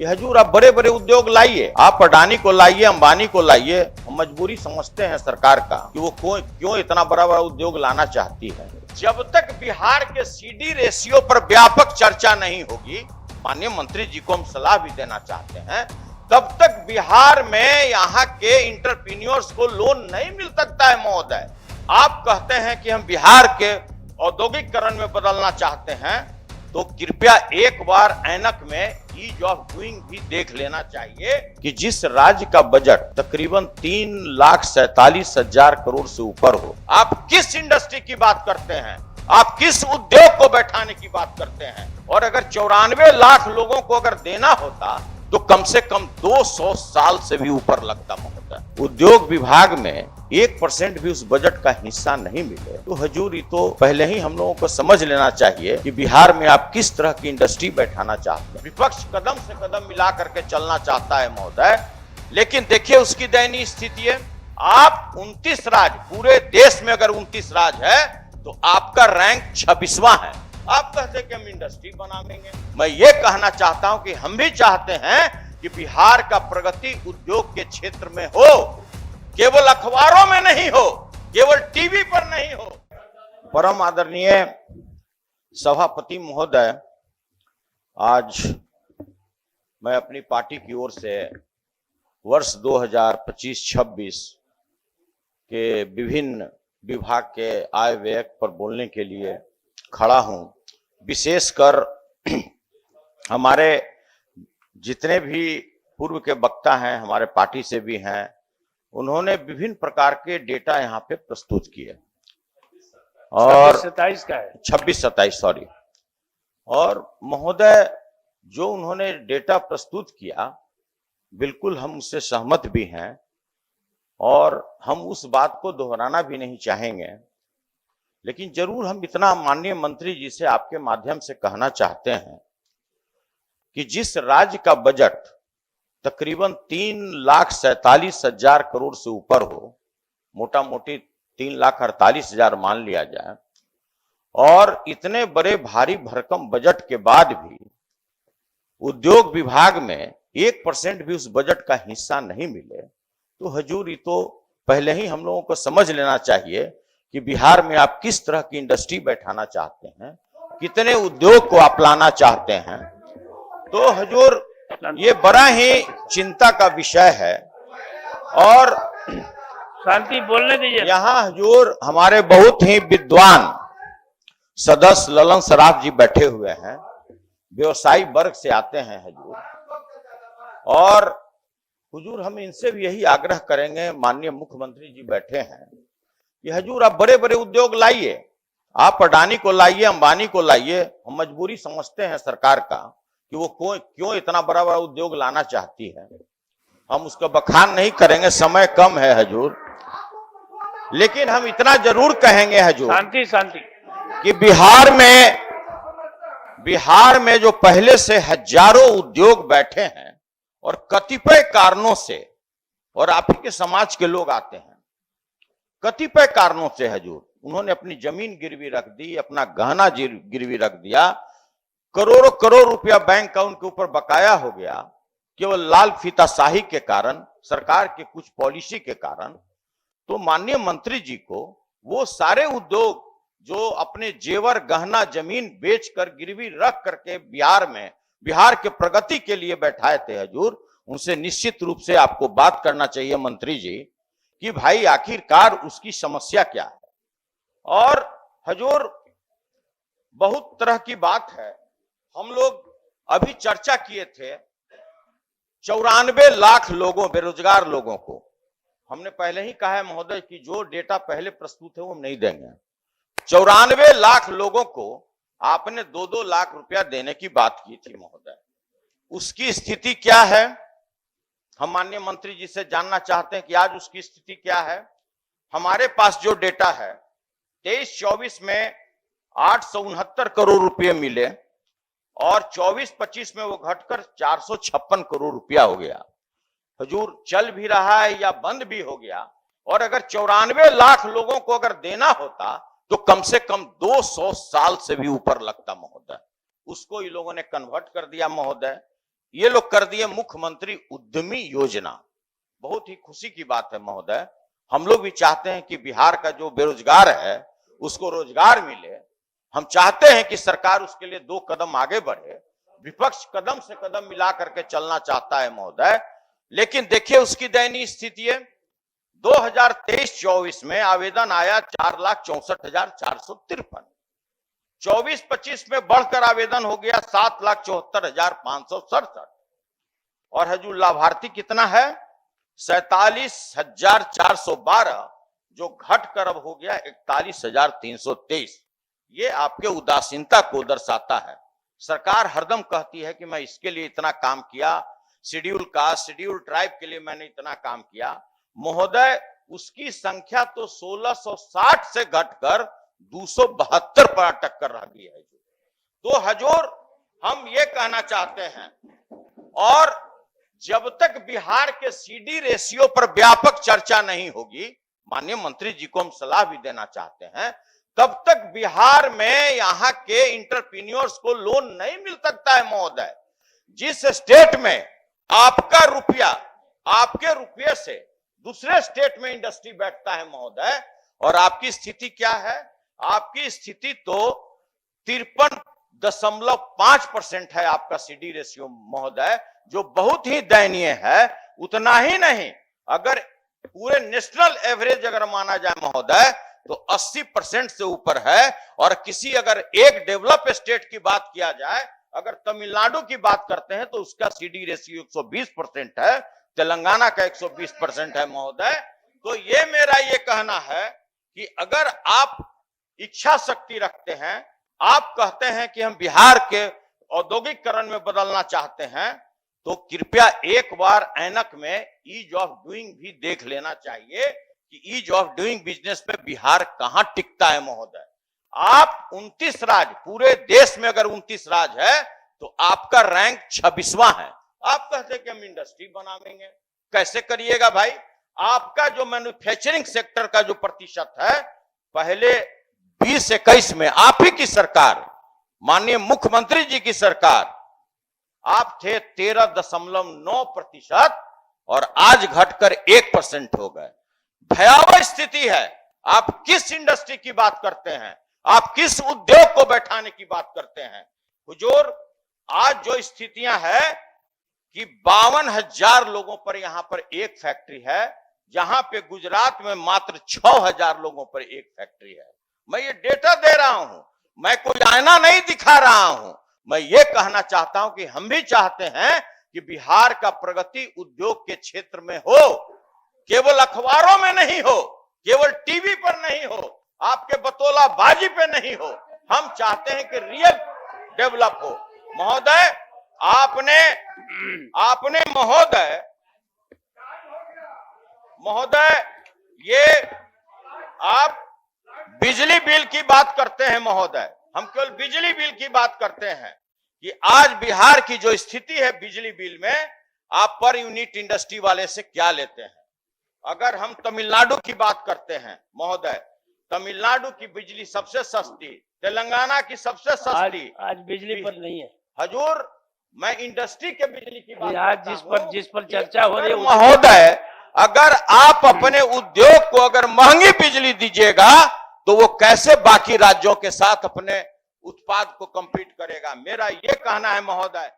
कि हजूर आप बड़े बड़े उद्योग लाइए, आप अडानी को लाइए, अंबानी को लाइए। हम मजबूरी समझते हैं सरकार का कि वो क्यों इतना बड़ा बड़ा उद्योग लाना चाहती है। जब तक बिहार के सीडी रेशियो पर व्यापक चर्चा नहीं होगी, माननीय मंत्री जी को हम सलाह भी देना चाहते हैं, तब तक बिहार में यहाँ के इंटरप्रीन्योर्स को लोन नहीं मिल सकता है महोदय। आप कहते हैं कि हम बिहार के औद्योगिकरण में बदलना चाहते हैं, तो कृपया एक बार ऐनक में ईज ऑफ डूइंग भी देख लेना चाहिए कि जिस राज्य का बजट तकरीबन 3,47,000 करोड़ से ऊपर हो, आप किस इंडस्ट्री की बात करते हैं, आप किस उद्योग को बैठाने की बात करते हैं। और अगर 94 लाख लोगों को अगर देना होता तो कम से कम 200 साल से भी ऊपर लगता महोदय। उद्योग विभाग में 1% भी उस बजट का हिस्सा नहीं मिले तो हजूर ये तो पहले ही हम लोगों को समझ लेना चाहिए कि बिहार में आप किस तरह की इंडस्ट्री बैठाना चाहते हैं। विपक्ष कदम से कदम मिला करके चलना चाहता है महोदय, लेकिन देखिए उसकी दयनीय स्थिति है। आप 29 राज्य, पूरे देश में अगर 29 राज्य है तो आपका रैंक 26वां है। आप कहते कि हम इंडस्ट्री बनाएंगे। मैं ये कहना चाहता हूं कि हम भी चाहते हैं कि बिहार का प्रगति उद्योग के क्षेत्र में हो, केवल अखबारों में नहीं हो, केवल टीवी पर नहीं हो। परम आदरणीय सभापति महोदय, आज मैं अपनी पार्टी की ओर से वर्ष 2025-26 के विभिन्न विभाग के आय व्यय पर बोलने के लिए खड़ा हूं। विशेषकर हमारे जितने भी पूर्व के वक्ता हैं, हमारे पार्टी से भी हैं, उन्होंने विभिन्न प्रकार के डेटा यहाँ पे प्रस्तुत किए और 26-27 का है, 26-27 सॉरी। और महोदय जो उन्होंने डेटा प्रस्तुत किया, बिल्कुल हम उससे सहमत भी हैं और हम उस बात को दोहराना भी नहीं चाहेंगे। लेकिन जरूर हम इतना माननीय मंत्री जी से आपके माध्यम से कहना चाहते हैं कि जिस राज्य का बजट तकरीबन 3,47,000 करोड़ से ऊपर हो, मोटा मोटी 3,48,000 मान लिया जाए, और इतने बड़े भारी भरकम बजट के बाद भी उद्योग विभाग में 1% भी उस बजट का हिस्सा नहीं मिले तो हजूर ये तो पहले ही हम लोगों को समझ लेना चाहिए कि बिहार में आप किस तरह की इंडस्ट्री बैठाना चाहते हैं, कितने उद्योग को आप लाना चाहते हैं। तो हजूर ये बड़ा ही चिंता का विषय है। और शांति बोलने दीजिए। यहाँ हजूर हमारे बहुत ही विद्वान सदस्य ललन सराफ जी बैठे हुए हैं, व्यवसायी वर्ग से आते हैं हजूर, और हुजूर हम इनसे भी यही आग्रह करेंगे, माननीय मुख्यमंत्री जी बैठे हैं, कि हजूर आप बड़े बड़े उद्योग लाइए, आप अडानी को लाइए, अंबानी को लाइए। हम मजबूरी समझते हैं सरकार का कि वो क्यों इतना बड़ा बड़ा उद्योग लाना चाहती है। हम उसका बखान नहीं करेंगे, समय कम है हजूर, लेकिन हम इतना जरूर कहेंगे हजूर, शांति शांति, कि बिहार में जो पहले से हजारों उद्योग बैठे हैं और कतिपय कारणों से, और आप ही के समाज के लोग आते हैं, कतिपय कारणों से हजूर उन्होंने अपनी जमीन गिरवी रख दी, अपना गहना गिरवी रख दिया, करोड़ों करोड़ रुपया बैंक का उनके ऊपर बकाया हो गया, केवल लाल फीताशाही के कारण, सरकार के कुछ पॉलिसी के कारण। तो माननीय मंत्री जी को वो सारे उद्योग जो अपने जेवर गहना जमीन बेचकर गिरवी रख करके बिहार के प्रगति के लिए बैठाए थे हजूर, उनसे निश्चित रूप से आपको बात करना चाहिए मंत्री जी कि भाई आखिरकार उसकी समस्या क्या है। और हजूर बहुत तरह की बात है, हम लोग अभी चर्चा किए थे 94 लाख लोगों, बेरोजगार लोगों को। हमने पहले ही कहा है महोदय कि जो डेटा पहले प्रस्तुत है वो हम नहीं देंगे। 94 लाख लोगों को आपने 2-2 लाख रुपया देने की बात की थी महोदय, उसकी स्थिति क्या है हम माननीय मंत्री जी से जानना चाहते हैं कि आज उसकी स्थिति क्या है। हमारे पास जो डेटा है 23-24 में 869 करोड़ रुपए मिले और 24-25 में वो घटकर 456 करोड़ रुपया हो गया। हजूर चल भी रहा है या बंद भी हो गया। और अगर 94 लाख लोगों को अगर देना होता तो कम से कम 200 साल से भी ऊपर लगता महोदय। उसको ये लोगों ने कन्वर्ट कर दिया महोदय ये लोग कर दिए मुख्यमंत्री उद्यमी योजना। बहुत ही खुशी की बात है महोदय। हम लोग भी चाहते हैं कि बिहार का जो बेरोजगार है उसको रोजगार मिले। हम चाहते हैं कि सरकार उसके लिए 2 कदम आगे बढ़े। विपक्ष कदम से कदम मिला करके चलना चाहता है महोदय, लेकिन देखिए उसकी दयनीय स्थिति है। 2023-24 में आवेदन आया 4,64,453। 24-25 में बढ़कर आवेदन हो गया 7,74,567। और हजूर लाभार्थी कितना है? 47,412, जो घटकर अब हो गया 41,323। ये आपके उदासीनता को दर्शाता है। सरकार हरदम कहती है कि मैं इसके लिए इतना काम किया, शेड्यूल कास्ट, शेड्यूल ट्राइब के लिए मैंने इतना काम किया। महोदय, उसकी संख्या तो 1660 से घटकर 272 पर अटक कर रह गई है। तो हजूर, हम ये कहना चाहते हैं, और जब तक बिहार के सीडी रेशियो पर व्यापक चर्चा नहीं होगी, माननीय मंत्री जी को हम सलाह भी देना चाहते हैं, तब तक बिहार में यहाँ के इंटरप्रीन्योर्स को लोन नहीं मिल सकता है महोदय। जिस स्टेट में आपका रुपया, आपके रुपये से दूसरे स्टेट में इंडस्ट्री बैठता है महोदय, और आपकी स्थिति क्या है? आपकी स्थिति तो 53.5% है आपका सीडी रेशियो महोदय, जो बहुत ही दयनीय है। उतना ही नहीं, अगर पूरे नेशनल एवरेज अगर माना जाए महोदय तो 80% से ऊपर है। और किसी अगर एक डेवलप स्टेट की बात किया जाए, अगर तमिलनाडु की बात करते हैं तो उसका सीडी रेशियो 120% है, तेलंगाना का 120% है महोदय। तो ये मेरा ये कहना है कि अगर आप इच्छा शक्ति रखते हैं, आप कहते हैं कि हम बिहार के औद्योगिकरण में बदलना चाहते हैं, तो कृपया एक बार ऐनक में ईज ऑफ डूइंग भी देख लेना चाहिए कि ईज ऑफ डूइंग बिजनेस में बिहार कहां टिकता है महोदय। आप 29 राज्य, पूरे देश में अगर 29 राज्य है तो आपका रैंक 26वां है। आप कहते हैं कि हम इंडस्ट्री बनाएंगे, कैसे करिएगा भाई? आपका जो मैन्युफैक्चरिंग सेक्टर का जो प्रतिशत है, पहले 2021 में आप ही की सरकार, माननीय मुख्यमंत्री जी की सरकार, आप थे 13.9% और आज घटकर 1% हो गए। भयावह स्थिति है। आप किस इंडस्ट्री की बात करते हैं? आप किस उद्योग को बैठाने की बात करते हैं? हुजूर, आज जो स्थितियां है कि 52,000 लोगों पर यहां पर एक फैक्ट्री है, जहां पे गुजरात में मात्र 6,000 लोगों पर एक फैक्ट्री है। मैं ये डेटा दे रहा हूं, मैं कोई आईना नहीं दिखा रहा हूं। मैं ये कहना चाहता हूं कि हम भी चाहते हैं कि बिहार का प्रगति उद्योग के क्षेत्र में हो, केवल अखबारों में नहीं हो, केवल टीवी पर नहीं हो, आपके बतौलाबाजी पे नहीं हो। हम चाहते हैं कि रियल डेवलप हो। महोदय, आपने महोदय ये आप बिजली बिल की बात करते हैं महोदय, हम केवल बिजली बिल की बात करते हैं कि आज बिहार की जो स्थिति है बिजली बिल में, आप पर यूनिट इंडस्ट्री वाले से क्या लेते हैं? अगर हम तमिलनाडु की बात करते हैं महोदय, तमिलनाडु की बिजली सबसे सस्ती, तेलंगाना की सबसे सस्ती। आज बिजली पर नहीं है हजूर, मैं इंडस्ट्री के बिजली की बात आज जिस पर चर्चा हो रही है महोदय, अगर आप अपने उद्योग को अगर महंगी बिजली दीजिएगा तो वो कैसे बाकी राज्यों के साथ अपने उत्पाद को कंपीट करेगा? मेरा ये कहना है महोदय।